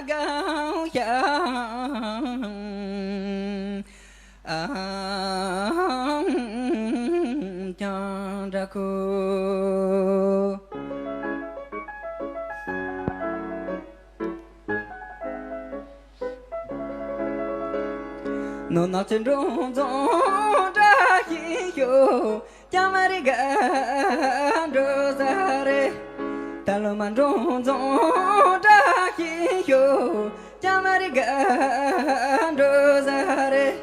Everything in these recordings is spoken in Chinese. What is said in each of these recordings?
高扬，将这苦。侬那群中中这一有，将我的感着在嘞。但罗曼中中这一有，将我的感着在嘞，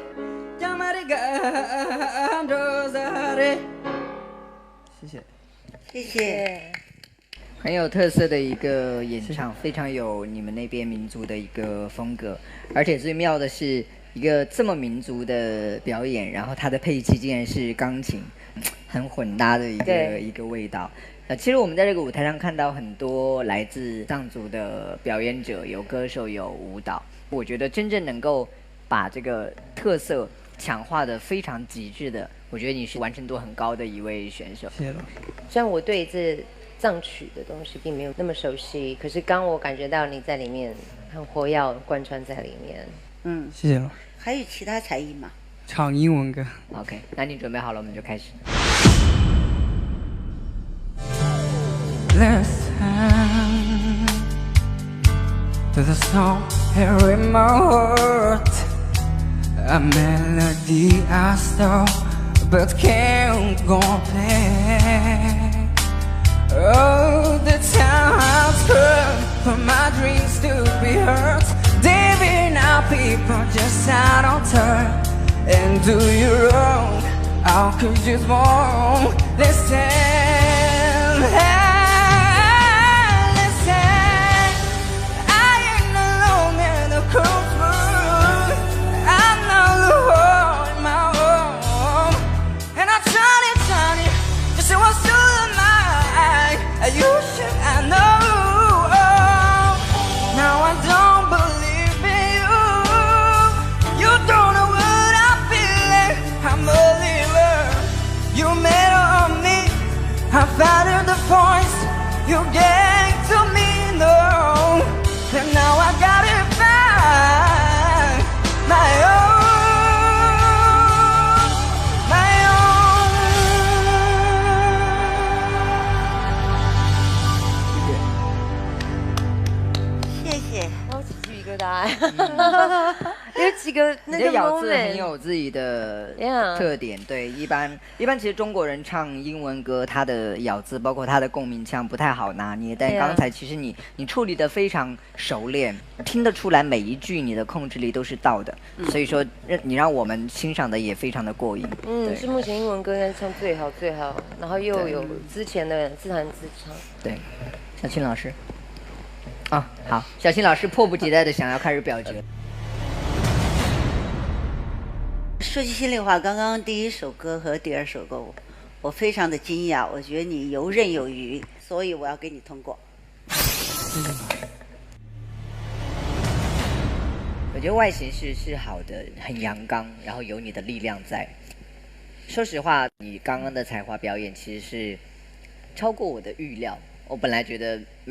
将我的感着在嘞。谢谢，谢谢。很有特色的一个演唱，非常有你们那边民族的一个风格，而且最妙的是一个这么民族的表演，然后它的配器竟然是钢琴，很混搭的一个味道。其实我们在这个舞台上看到很多来自藏族的表演者，有歌手，有舞蹈。我觉得真正能够把这个特色强化的非常极致的，我觉得你是完成度很高的一位选手。谢谢老师。虽然我对这藏曲的东西并没有那么熟悉，可是刚我感觉到你在里面很活跃，贯穿在里面。嗯，谢谢老师。还有其他才艺吗？唱英文歌。OK， 那你准备好了，我们就开始。Listen to the song here in my heart, a melody I stole but can't play. Oh, the time has come for my dreams to be heard. David, now people just out on turn and do you wrong. How could you wrong? Listen, listen. I ain't alone in the courtroom. I know the hole in my home, and I try it, just so I still mind. You should I know. Now I don't believe in you. You don't know what I'm feeling. I'm a believer. You made of me. I found the voice you gave to me. No, and now I gotta find my own, my own. 谢谢。我起鸡皮疙瘩，有几个那个你的咬字很 moment，有自己的 Yeah 特点。对，一般其实中国人唱英文歌，他的咬字包括他的共鸣腔不太好拿捏，但 Yeah 刚才其实你处理的非常熟练，听得出来每一句你的控制力都是到的，所以说你让我们欣赏的也非常的过瘾。对是目前英文歌应该唱最好，然后又有之前的自弹自唱。对，小青老师。啊，好，小青老师迫不及待的想要开始表决。说句心里话，刚刚第一首歌和第二首歌，我非常的惊讶，我觉得你游刃有余，所以我要给你通过。我觉得外形是好的，很阳刚，然后有你的力量在。说实话，你刚刚的才华表演其实是超过我的预料。我本来觉得没